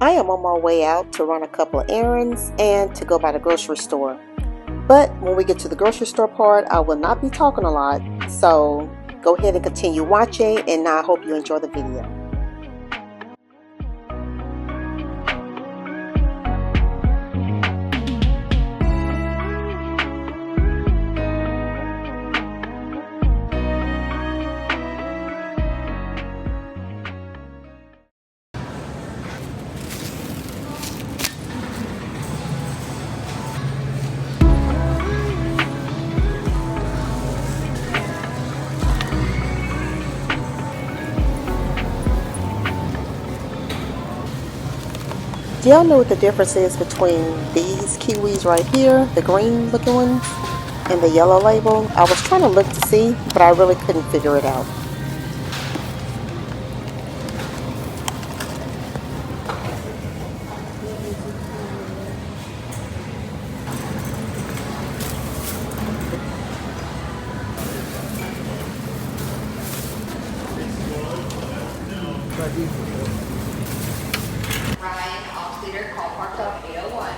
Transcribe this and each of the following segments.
I am on my way out to run a couple of errands and to go by the grocery store. But when we get to the grocery store part, I will not be talking a lot. So go ahead and continue watching, and I hope you enjoy the video. Do y'all know what the difference is between these kiwis right here, the green looking ones, and the yellow label? I was trying to look to see, but I really couldn't figure it out. Ryan, off-leader, call parked off 801.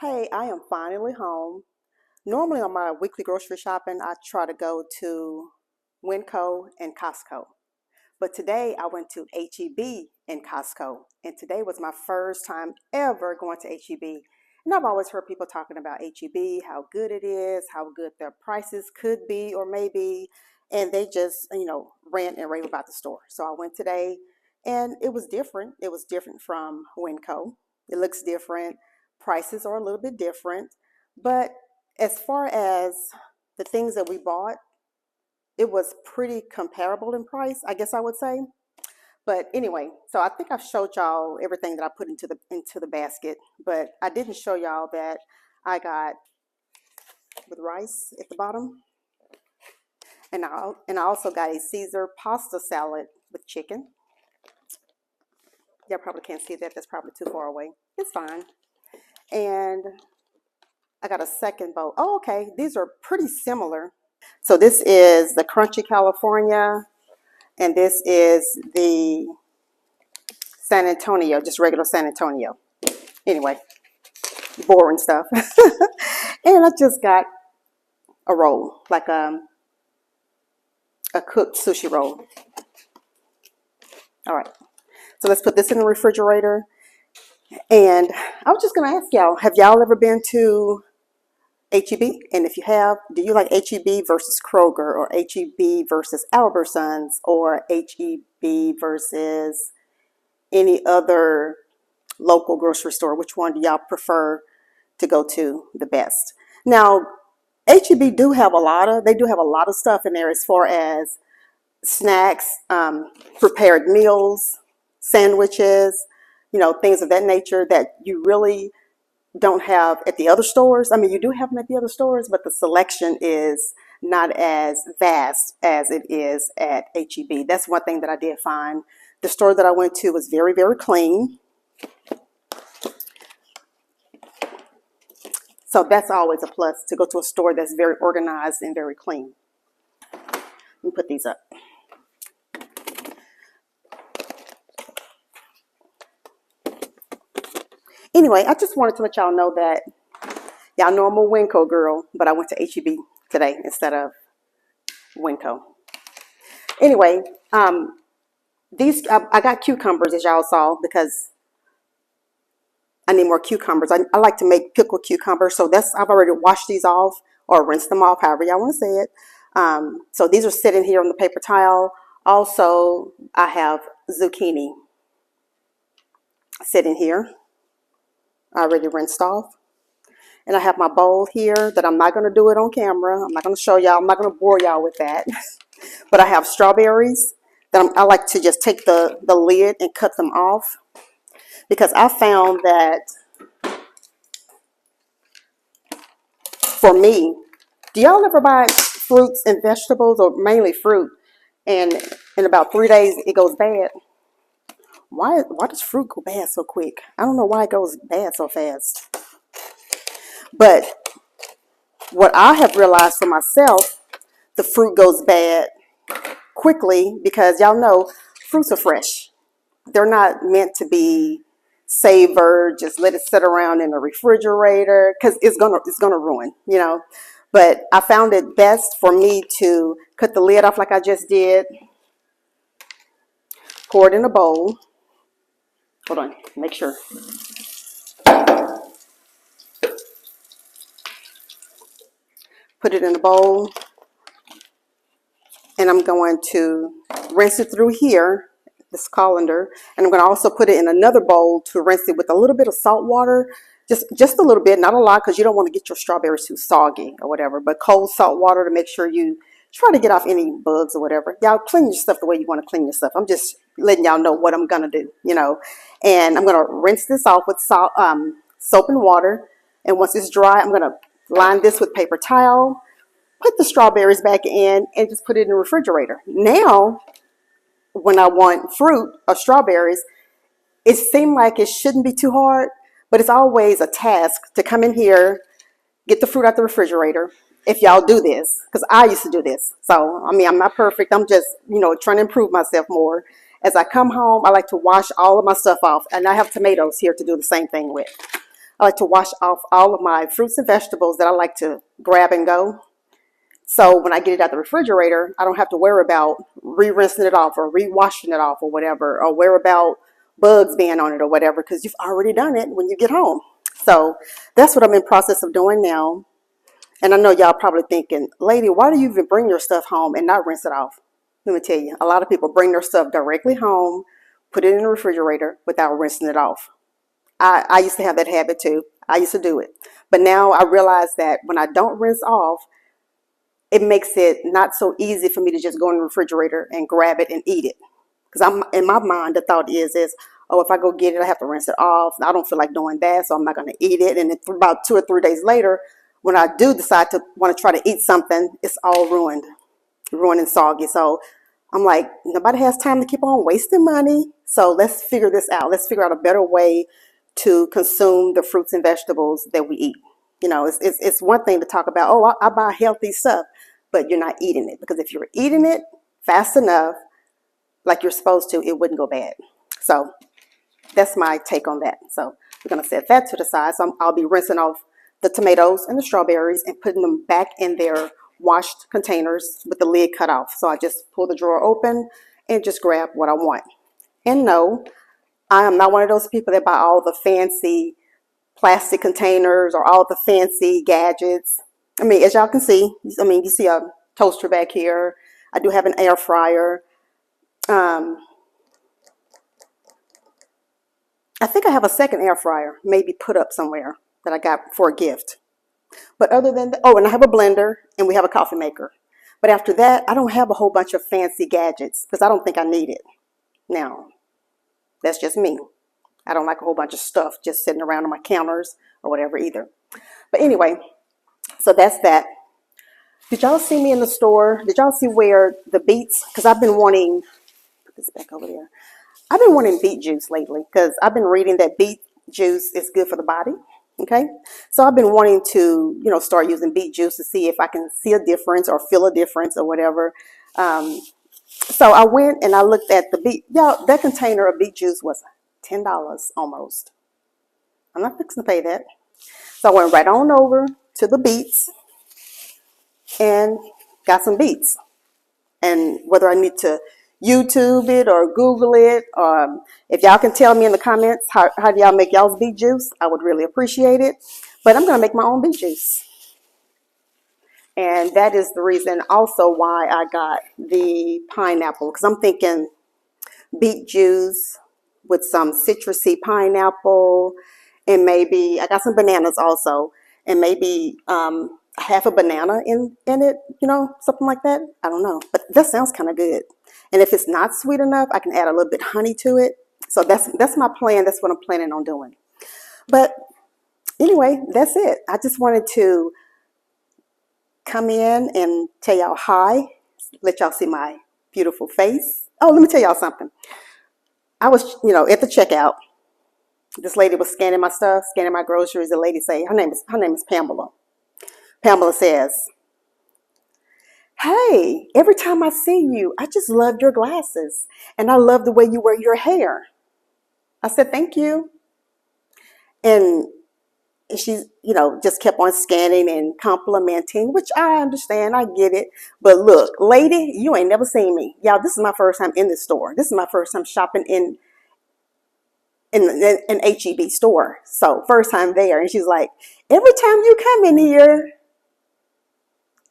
Hey, I am finally home. Normally on my weekly grocery shopping, I try to go to Winco and Costco. But today I went to HEB and Costco. And today was my first time ever going to HEB. And I've always heard people talking about HEB, how good it is, how good their prices could be or may be. and they just, rant and rave about the store. So I went today, and it was different. It was different from Winco. It looks different. Prices are a little bit different. But as far as the things that we bought, it was pretty comparable in price, I guess I would say. But anyway, so I think I've showed y'all everything that I put into the basket, but I didn't show y'all that I got with rice at the bottom. And I also got a Caesar pasta salad with chicken. Y'all probably can't see that. That's probably too far away. It's fine. And I got a second bowl. Oh, okay. These are pretty similar. So this is the Crunchy California, and this is the San Antonio, just regular San Antonio. Anyway, boring stuff. And I just got a roll, like a cooked sushi roll. All right. So let's put this in the refrigerator. And I was just going to ask y'all, have y'all ever been to HEB? And if you have, do you like HEB versus Kroger, or HEB versus Albertsons, or HEB versus any other local grocery store? Which one do y'all prefer to go to the best? Now, HEB do have a lot of stuff in there as far as snacks, prepared meals, sandwiches, things of that nature that you really don't have at the other stores. I mean, you do have them at the other stores, but the selection is not as vast as it is at HEB. That's one thing that I did find. The store that I went to was very, very clean. So that's always a plus, to go to a store that's very organized and very clean. Let me put these up. Anyway, I just wanted to let y'all know that y'all know I'm a Winco girl, but I went to HEB today instead of Winco. Anyway, I got cucumbers, as y'all saw, because I need more cucumbers. I like to make pickled cucumbers, so I've already washed these off or rinsed them off, however y'all want to say it. So these are sitting here on the paper towel. Also, I have zucchini sitting here, already rinsed off. And I have my bowl here that I'm not going to do it on camera. I'm not going to show y'all. I'm not going to bore y'all with that. But I have strawberries that I like to just take the lid and cut them off, because I found that for me, do y'all ever buy fruits and vegetables, or mainly fruit, and in about 3 days it goes bad? Why does fruit go bad so quick? I don't know why it goes bad so fast. But what I have realized for myself, the fruit goes bad quickly because y'all know fruits are fresh. They're not meant to be savored, just let it sit around in the refrigerator, because it's gonna ruin, But I found it best for me to cut the lid off like I just did, pour it in a bowl. Hold on, make sure. Put it in a bowl, and I'm going to rinse it through here, this colander, and I'm going to also put it in another bowl to rinse it with a little bit of salt water, just a little bit, not a lot, because you don't want to get your strawberries too soggy or whatever, but cold salt water to make sure you try to get off any bugs or whatever. Y'all clean your stuff the way you want to clean your stuff. I'm just letting y'all know what I'm going to do, and I'm going to rinse this off with soap and water, and once it's dry, I'm going to line this with paper towel, put the strawberries back in, and just put it in the refrigerator. Now, when I want fruit or strawberries, it seemed like it shouldn't be too hard, but it's always a task to come in here, get the fruit out the refrigerator, if y'all do this, because I used to do this. So, I mean, I'm not perfect. I'm just, trying to improve myself more. As I come home, I like to wash all of my stuff off, and I have tomatoes here to do the same thing with. I like to wash off all of my fruits and vegetables that I like to grab and go. So when I get it out the refrigerator, I don't have to worry about re-rinsing it off or re-washing it off or whatever, or worry about bugs being on it or whatever, because you've already done it when you get home. So that's what I'm in process of doing now. And I know y'all probably thinking, lady, why do you even bring your stuff home and not rinse it off? Let me tell you, a lot of people bring their stuff directly home, put it in the refrigerator without rinsing it off. I used to have that habit too. I used to do it. But now I realize that when I don't rinse off, it makes it not so easy for me to just go in the refrigerator and grab it and eat it. Because I'm in my mind, the thought is, oh, if I go get it, I have to rinse it off. I don't feel like doing that, so I'm not going to eat it. And then about 2 or 3 days later, when I do decide to want to try to eat something, it's all ruined and soggy. So I'm like, nobody has time to keep on wasting money. So let's figure this out. Let's figure out a better way to consume the fruits and vegetables that we eat. You know, it's one thing to talk about, oh, I buy healthy stuff, but you're not eating it. Because if you're eating it fast enough, like you're supposed to, it wouldn't go bad. So that's my take on that. So we're going to set that to the side. So I'll be rinsing off the tomatoes and the strawberries and putting them back in their washed containers with the lid cut off. So I just pull the drawer open and just grab what I want. And no, I am not one of those people that buy all the fancy plastic containers or all the fancy gadgets. I mean, as y'all can see, you see a toaster back here. I do have an air fryer. I think I have a second air fryer, maybe put up somewhere that I got for a gift. But other than that, oh, and I have a blender and we have a coffee maker. But after that, I don't have a whole bunch of fancy gadgets because I don't think I need it. Now, that's just me. I don't like a whole bunch of stuff just sitting around on my counters or whatever either. But anyway, so that's that. Did y'all see me in the store? Did y'all see where the beets, because I've been wanting, put this back over there. I've been wanting beet juice lately because I've been reading that beet juice is good for the body. Okay, so I've been wanting to, start using beet juice to see if I can see a difference or feel a difference or whatever. So I went and I looked at the beet. Y'all, that container of beet juice was $10 almost. I'm not fixing to pay that. So I went right on over to the beets and got some beets. And whether I need to YouTube it or Google it, if y'all can tell me in the comments how do y'all make y'all's beet juice, I would really appreciate it. But I'm going to make my own beet juice. And that is the reason also why I got the pineapple, because I'm thinking beet juice with some citrusy pineapple, and maybe I got some bananas also, and maybe half a banana in it, something like that. I don't know, but that sounds kind of good. And if it's not sweet enough, I can add a little bit of honey to it. So that's my plan. That's what I'm planning on doing. But anyway, that's it. I just wanted to come in and tell y'all hi, let y'all see my beautiful face. Oh, let me tell y'all something. I was, at the checkout. This lady was scanning my stuff, scanning my groceries. The lady say, her name is Pamela. Pamela says, "Hey, every time I see you, I just love your glasses, and I love the way you wear your hair." I said, "Thank you." And she, just kept on scanning and complimenting, which I understand, I get it. But look, lady, you ain't never seen me. Y'all, this is my first time in this store. This is my first time shopping in an HEB store. So first time there. And she's like, "Every time you come in here,"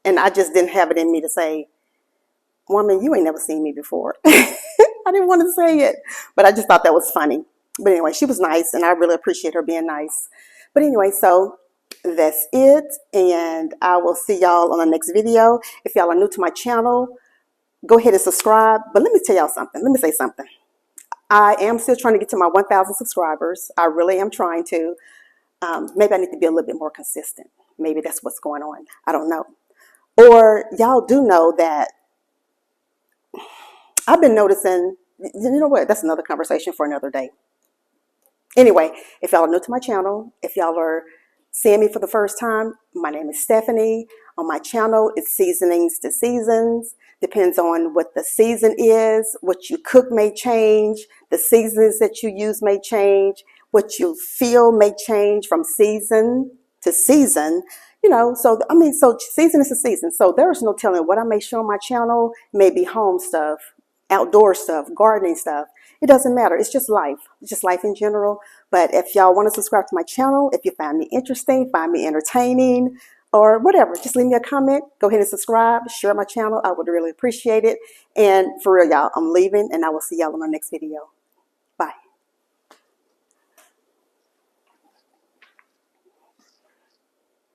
and I just didn't have it in me to say, "Woman, you ain't never seen me before." I didn't want to say it, but I just thought that was funny. But anyway, she was nice, and I really appreciate her being nice. But anyway, so that's it, and I will see y'all on the next video. If y'all are new to my channel, go ahead and subscribe. But let me tell y'all something. Let me say something. I am still trying to get to my 1,000 subscribers. I really am trying to. Maybe I need to be a little bit more consistent. Maybe that's what's going on. I don't know. Or y'all do know that I've been noticing, you know what, that's another conversation for another day. Anyway, if y'all are new to my channel, if y'all are seeing me for the first time, my name is Stephanie. On my channel, it's Seasonings to Seasons. Depends on what the season is. What you cook may change. The seasons that you use may change. What you feel may change from season to season. So season is a season. So there's no telling what I may show on my channel. Maybe home stuff, outdoor stuff, gardening stuff. It doesn't matter. It's just life. It's just life in general. But if y'all want to subscribe to my channel, if you find me interesting, find me entertaining, or whatever. Just leave me a comment. Go ahead and subscribe. Share my channel. I would really appreciate it. And for real, y'all, I'm leaving, and I will see y'all in my next video.